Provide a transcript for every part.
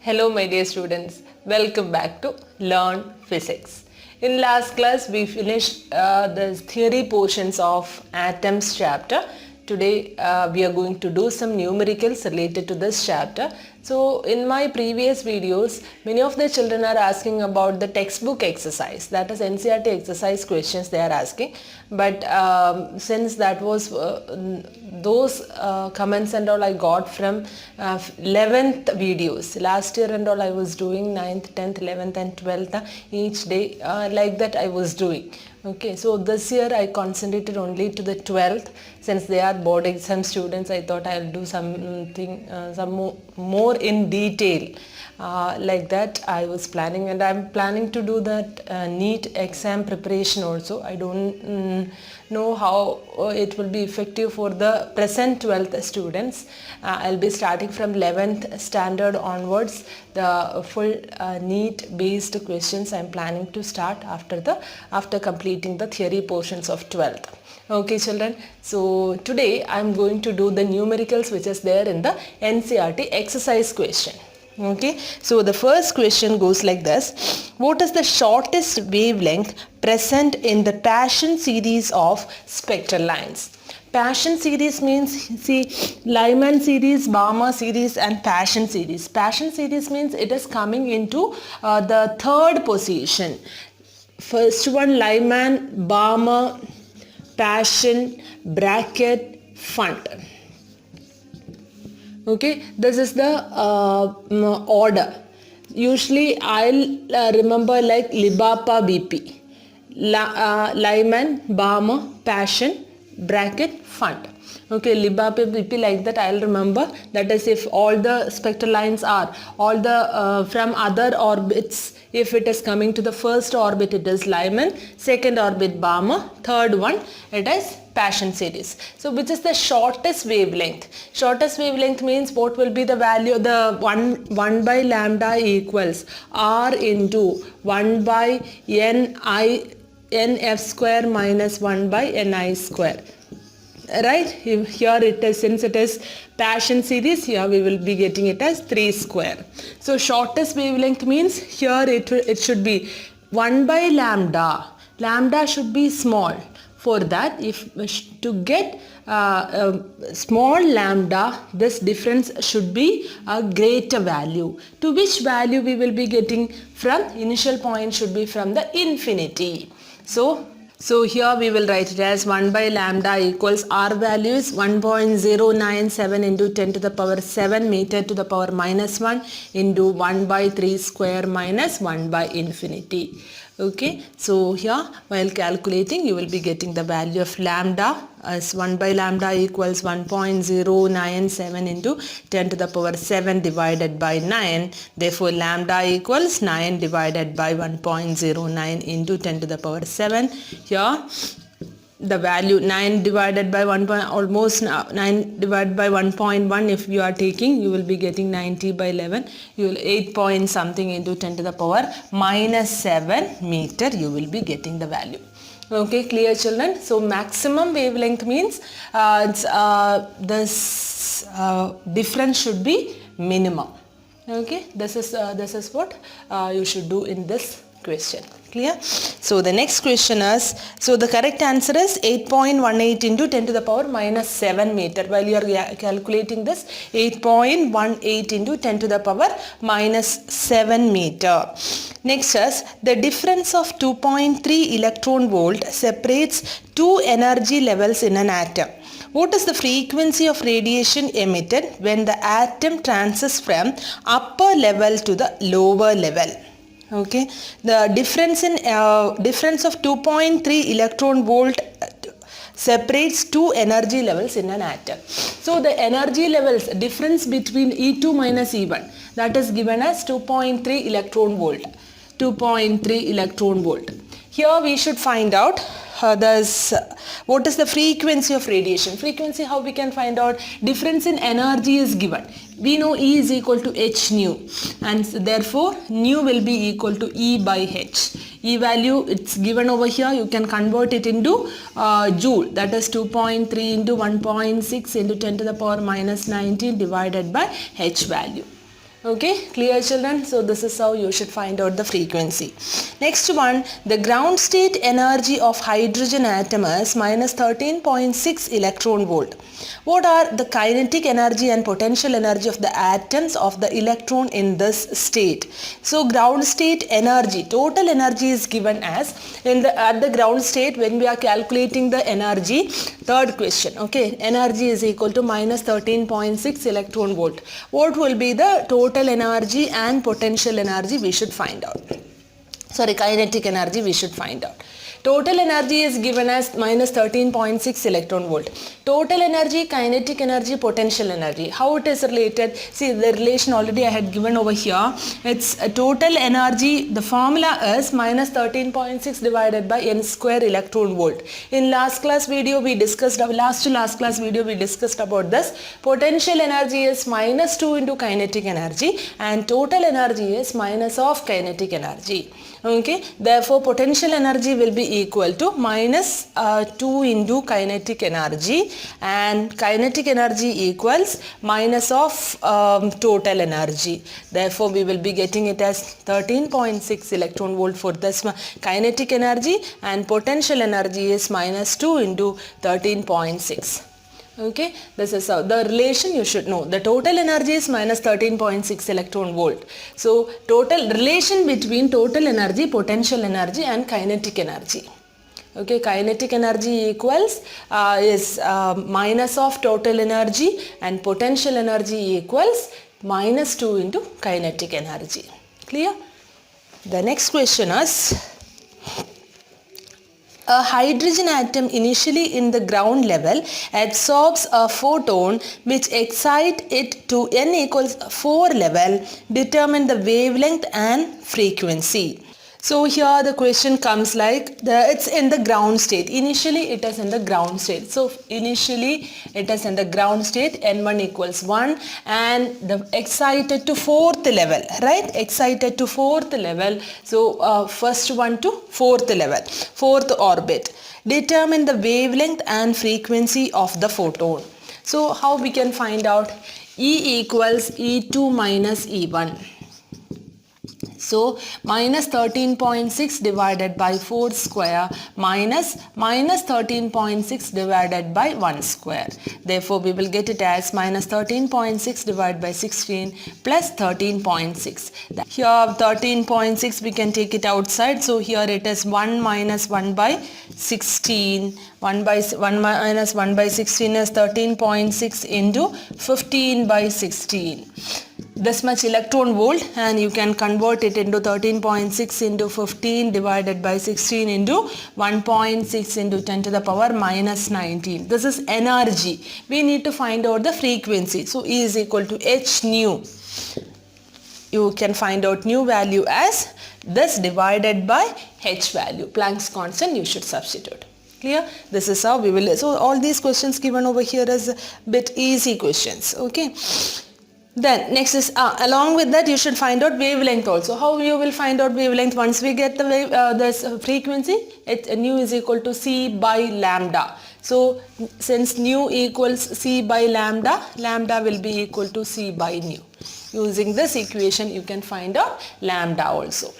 Hello my dear students, welcome back to Learn Physics. In last class we finished the theory portions of atoms chapter. Today we are going to do some numericals related to this chapter. So in my previous videos, many of the children are asking about the textbook exercise, that is NCERT exercise questions they are asking. But since that was those comments and all I got from 11th videos. Last year and all I was doing 9th, 10th, 11th and 12th each day like that I was doing. Okay, so this year I concentrated only to the 12th. Since they are board exam students, I thought I'll do something some more in detail. Like that I was planning, and I'm planning to do that NEET exam preparation also. I don't know how it will be effective for the present 12th students. I'll be starting from 11th standard onwards. The full NEET based questions I'm planning to start after completing the theory portions of 12th. Okay children, so today I'm going to do the numericals which is there in the NCERT exercise question. Okay, so the first question goes like this: what is the shortest wavelength present in the Paschen series of spectral lines? Paschen series means, see, Lyman series, Balmer series and Paschen series. Paschen series means it is coming into the third position. First one Lyman, Balmer, Paschen, bracket, Photon. Okay, this is the order. Usually I'll remember like Libapa BP, Lyman, Balmer, Paschen, bracket, Photon. Okay, Libapa BP like that I'll remember. That is if all the spectral lines are all the from other orbits. If it is coming to the first orbit, it is Lyman, second orbit Balmer, third one it is Paschen series. So which is the shortest wavelength? Shortest wavelength means what will be the value? The 1 by lambda equals R into 1 by nf square minus 1 by ni square. Right, here it is, since it is Paschen series, here we will be getting it as 3 square. So shortest wavelength means here it should be 1 by lambda. Lambda should be small. For that, if to get small lambda, this difference should be a greater value. To which value we will be getting from? Initial point should be from the infinity. So here we will write it as 1 by lambda equals R value is 1.097 into 10 to the power 7 meter to the power minus 1 into 1 by 3 square minus 1 by infinity. Okay, so here while calculating you will be getting the value of lambda as 1 by lambda equals 1.097 into 10 to the power 7 divided by 9. Therefore lambda equals 9 divided by 1.09 into 10 to the power 7. Here the value 9 divided by 1 almost 9 divided by 1.1 if you are taking, you will be getting 90 by 11. You will 8 point something into 10 to the power minus 7 meter you will be getting the value. Okay, clear children? So maximum wavelength means this difference should be minimum. Okay, this is what you should do in this question. Clear? So the next question is, so the correct answer is 8.18 into 10 to the power minus 7 meter. While you are calculating this, 8.18 into 10 to the power minus 7 meter. Next is, the difference of 2.3 electron volt separates two energy levels in an atom. What is the frequency of radiation emitted when the atom transits from upper level to the lower level? Okay, the difference of 2.3 electron volt separates two energy levels in an atom. So the energy levels difference between E2 minus E1, that is given as 2.3 electron volt. 2.3 electron volt. Here we should find out what is the frequency of radiation. Frequency, how we can find out? Difference in energy is given. We know E is equal to h nu, and therefore nu will be equal to E by h. E value it's given over here, you can convert it into joule, that is 2.3 into 1.6 into 10 to the power minus 19 divided by h value. Okay, clear children? So this is how you should find out the frequency. Next one, the ground state energy of hydrogen atom is minus 13.6 electron volt. What are the kinetic energy and potential energy of the atoms of the electron in this state? So ground state energy, total energy is given as at the ground state when we are calculating the energy. Third question, okay, energy is equal to minus 13.6 electron volt. What will be the total energy and potential energy we should find out? Sorry, kinetic energy we should find out. Total energy is given as minus 13.6 electron volt. Total energy, kinetic energy, potential energy. How it is related? See, the relation already I had given over here. It's a total energy. The formula is minus 13.6 divided by n square electron volt. In last class video we discussed, last to last class video we discussed about this. Potential energy is minus 2 into kinetic energy and total energy is minus of kinetic energy. Okay, therefore potential energy will be equal to minus 2 into kinetic energy and kinetic energy equals minus of total energy. Therefore we will be getting it as 13.6 electron volt for this kinetic energy and potential energy is minus 2 into 13.6. Okay, this is how the relation you should know. The total energy is minus 13.6 electron volt. So total relation between total energy, potential energy and kinetic energy. Okay, kinetic energy equals is minus of total energy and potential energy equals minus 2 into kinetic energy. Clear? The next question is, a hydrogen atom initially in the ground level absorbs a photon which excites it to n equals 4 level. Determine the wavelength and frequency. So here the question comes like it's in the ground state. Initially it is in the ground state. So initially it is in the ground state, n1 equals 1 and the excited to 4th level, right? Excited to 4th level. So first one to 4th level, 4th orbit. Determine the wavelength and frequency of the photon. So how we can find out? E equals E2 minus E1. So minus 13.6 divided by 4 square minus 13.6 divided by 1 square. Therefore we will get it as minus 13.6 divided by 16 plus 13.6. Here 13.6 we can take it outside. So here it is 1 minus 1 by 16. 1 minus 1 by 16 is 13.6 into 15 by 16. This much electron volt and you can convert it into 13.6 into 15 divided by 16 into 1.6 into 10 to the power minus 19. This is energy. We need to find out the frequency. So E is equal to h nu. You can find out nu value as this divided by h value. Planck's constant you should substitute. Clear? This is how we will. So all these questions given over here is a bit easy questions. Okay. Then next is along with that you should find out wavelength also. How you will find out wavelength? Once we get the wave, this frequency, nu is equal to c by lambda. So since nu equals c by lambda, lambda will be equal to c by nu. Using this equation you can find out lambda also.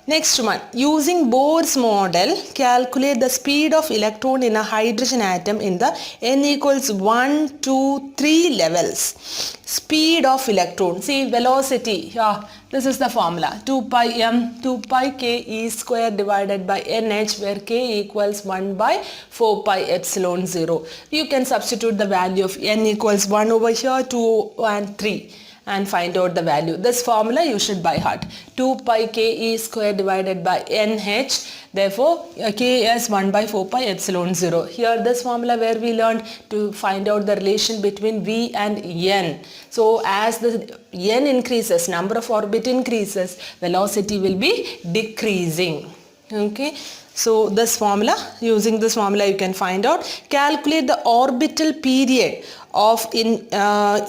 Next one, using Bohr's model, calculate the speed of electron in a hydrogen atom in the n equals 1, 2, 3 levels. Speed of electron. See, velocity. Yeah, this is the formula. 2 pi m, 2 pi k e square divided by nh, where k equals 1 by 4 pi epsilon 0. You can substitute the value of n equals 1 over here, 2 and 3. And find out the value. This formula you should by heart. 2 pi k e square divided by nh. Therefore, k is 1 by 4 pi epsilon 0. Here this formula where we learned to find out the relation between v and n. So as the n increases, number of orbit increases, velocity will be decreasing. Okay. So this formula, using this formula you can find out. Calculate the orbital period of in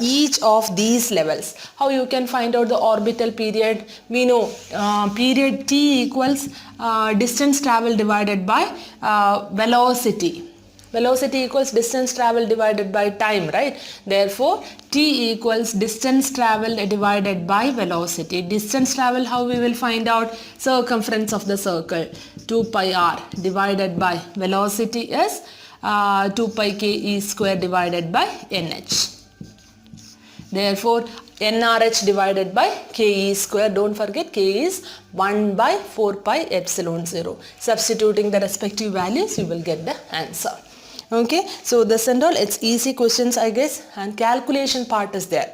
each of these levels. How you can find out the orbital period? We know period t equals distance travel divided by velocity. Velocity equals distance traveled divided by time, right? Therefore, T equals distance traveled divided by velocity. Distance traveled, how we will find out? Circumference of the circle, 2 pi r divided by velocity is 2 pi k e square divided by nh. Therefore, nRH divided by ke square, don't forget k is 1 by 4 pi epsilon 0. Substituting the respective values, you will get the answer. Okay, so this and all, it's easy questions I guess, and calculation part is there.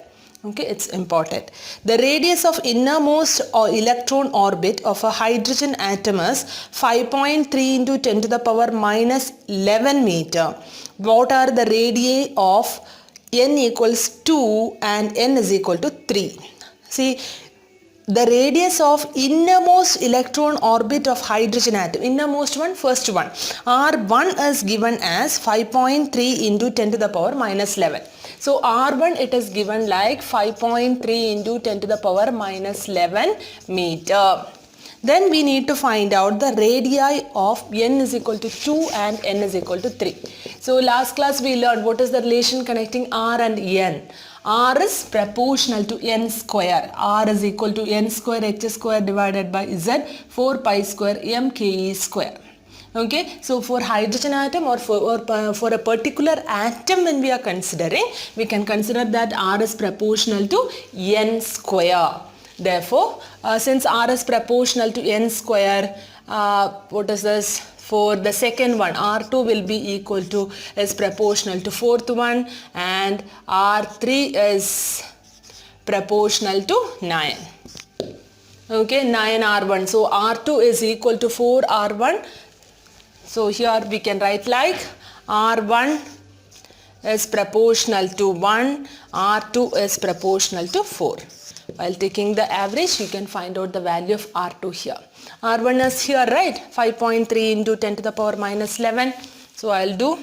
Okay, it's important. The radius of innermost or electron orbit of a hydrogen atom is 5.3 into 10 to the power minus 11 meter. What are the radii of n equals 2 and n is equal to 3? See, the radius of innermost electron orbit of hydrogen atom, innermost one, first one, R1 is given as 5.3 into 10 to the power minus 11. So R1 it is given like 5.3 into 10 to the power minus 11 meter. Then we need to find out the radii of n is equal to 2 and n is equal to 3. So last class we learned what is the relation connecting R and n. R is proportional to n square. R is equal to n square h square divided by z 4 pi square m k e square. Okay, so for hydrogen atom or for a particular atom when we are considering, we can consider that R is proportional to n square. Therefore, since R is proportional to n square, what is this? For the second one, R2 will be equal to, is proportional to fourth one, and R3 is proportional to 9. Okay, 9 R1. So R2 is equal to 4 R1. So here we can write like R1 is proportional to 1, R2 is proportional to 4. While taking the average, you can find out the value of R2 here. R1 is here, right? 5.3 into 10 to the power minus 11. So I'll do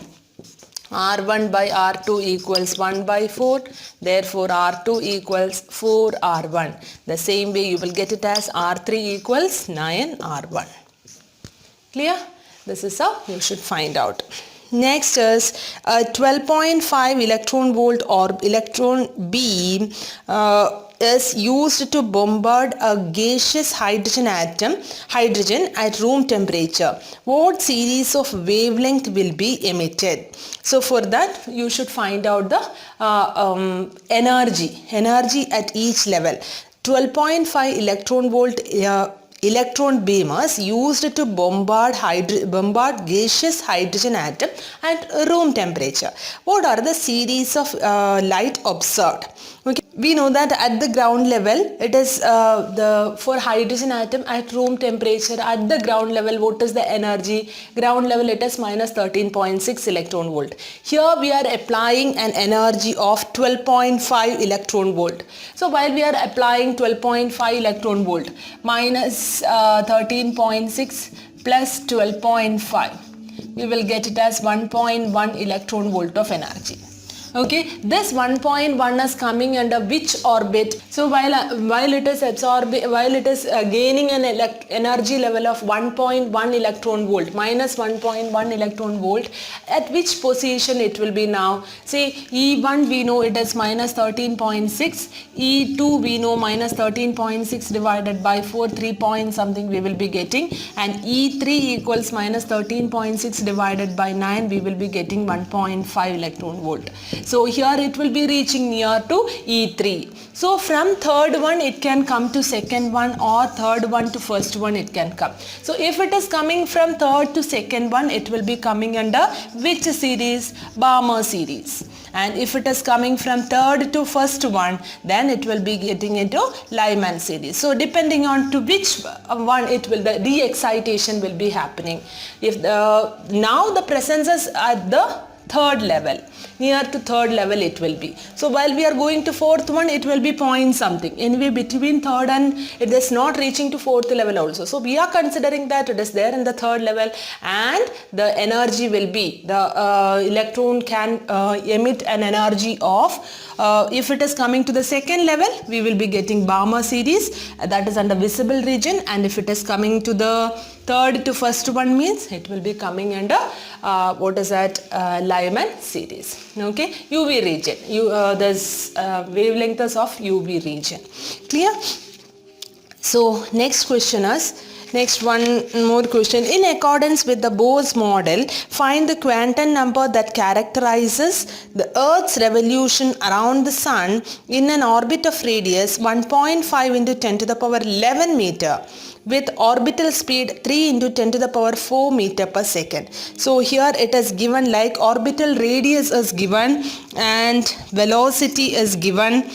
R1 by R2 equals 1 by 4. Therefore, R2 equals 4 R1. The same way you will get it as R3 equals 9 R1. Clear? This is how you should find out. Next is a 12.5 electron volt or electron beam is used to bombard a gaseous hydrogen at room temperature. What series of wavelength will be emitted? So for that you should find out the energy at each level. 12.5 electron volt electron beamers used to bombard gaseous hydrogen atom at room temperature. What are the series of light observed? Okay, we know that at the ground level, it is for hydrogen atom at room temperature, at the ground level, what is the energy? Ground level, it is minus 13.6 electron volt. Here we are applying an energy of 12.5 electron volt. So while we are applying 12.5 electron volt minus 13.6 plus 12.5, we will get it as 1.1 electron volt of energy. Okay, this 1.1 is coming under which orbit? So while it is gaining an energy level of 1.1 electron volt, minus 1.1 electron volt, at which position it will be now? Say E1 we know it is minus 13.6, E2 we know minus 13.6 divided by 4, 3 point something we will be getting, and E3 equals minus 13.6 divided by 9, we will be getting 1.5 electron volt. So here it will be reaching near to E3. So from third one it can come to second one, or third one to first one it can come. So if it is coming from third to second one, it will be coming under which series? Balmer series. And if it is coming from third to first one, then it will be getting into Lyman series. So depending on to which one it will, the de-excitation will be happening. If now the presence is at the third level, near to third level it will be. So while we are going to fourth one, it will be point something. Anyway, between third and it is not reaching to fourth level also. So we are considering that it is there in the third level, and the energy will be, the electron can emit an energy of, if it is coming to the second level, we will be getting Balmer series, that is under visible region, and if it is coming to the third to first one means it will be coming under what is that, Lyman series. Okay, UV region. There's wavelengths of UV region. Clear? So next question is, next one more question. In accordance with the Bohr's model, find the quantum number that characterizes the Earth's revolution around the Sun in an orbit of radius 1.5 into 10 to the power 11 meter with orbital speed 3 into 10 to the power 4 meter per second. So here it is given like orbital radius is given and velocity is given.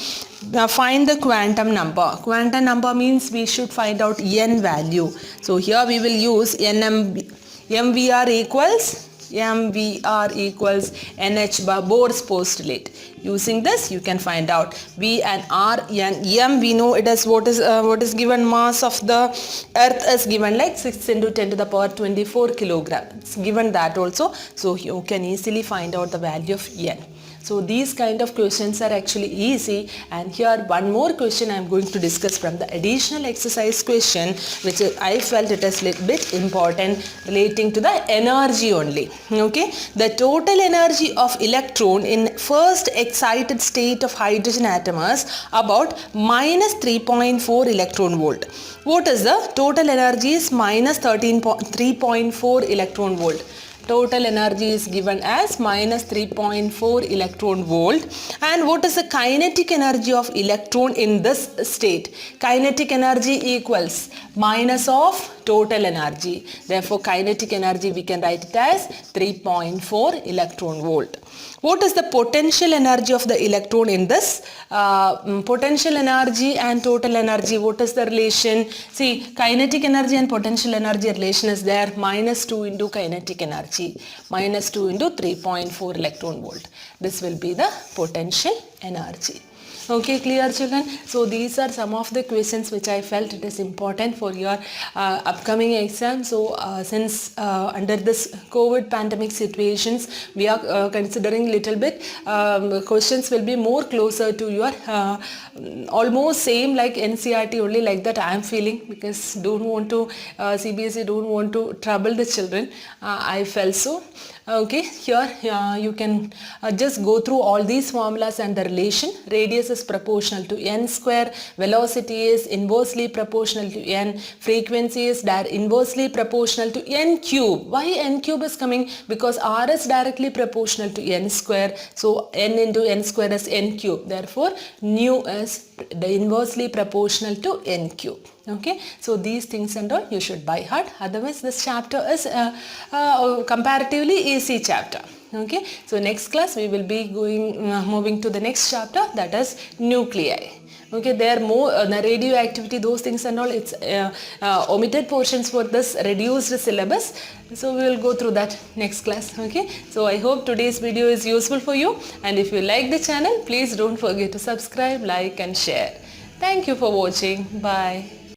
Now find the quantum number. Quantum number means we should find out n value. So here we will use MVR equals NH bar, Bohr's postulate. Using this you can find out V and R and M. We know it is what is given, mass of the Earth is given like 6 into 10 to the power 24 kilograms. It's given that also. So you can easily find out the value of N. So these kind of questions are actually easy, and here one more question I am going to discuss from the additional exercise question, which I felt it is little bit important, relating to the energy only. Okay, the total energy of electron in first excited state of hydrogen atom is about minus 3.4 electron volt. What is the total energy? Is minus 3.4 electron volt. Total energy is given as minus 3.4 electron volt. And what is the kinetic energy of electron in this state? Kinetic energy equals minus of total energy. Therefore, kinetic energy we can write it as 3.4 electron volt. What is the potential energy of the electron in this? Potential energy and total energy, what is the relation? See, kinetic energy and potential energy relation is there, minus 2 into kinetic energy, minus 2 into 3.4 electron volt. This will be the potential energy. Okay, clear children? So these are some of the questions which I felt it is important for your upcoming exam. So since under this COVID pandemic situations, we are considering little bit questions will be more closer to your almost same like NCERT only, like that I am feeling, because don't want to CBSE don't want to trouble the children. I felt so. Okay, here you can just go through all these formulas and the relation. Radius is proportional to n square, velocity is inversely proportional to n, frequency is inversely proportional to n cube. Why n cube is coming? Because r is directly proportional to n square. So n into n square is n cube. Therefore, nu is inversely proportional to n cube. Okay, so these things and all you should by heart. Otherwise, this chapter is comparatively easy chapter. Okay, so next class we will be moving to the next chapter, that is nuclei. Okay, there are more the radioactivity, those things and all, it's omitted portions for this reduced syllabus. So we will go through that next class. Okay, so I hope today's video is useful for you, and if you like the channel, please don't forget to subscribe, like and share. Thank you for watching. Bye.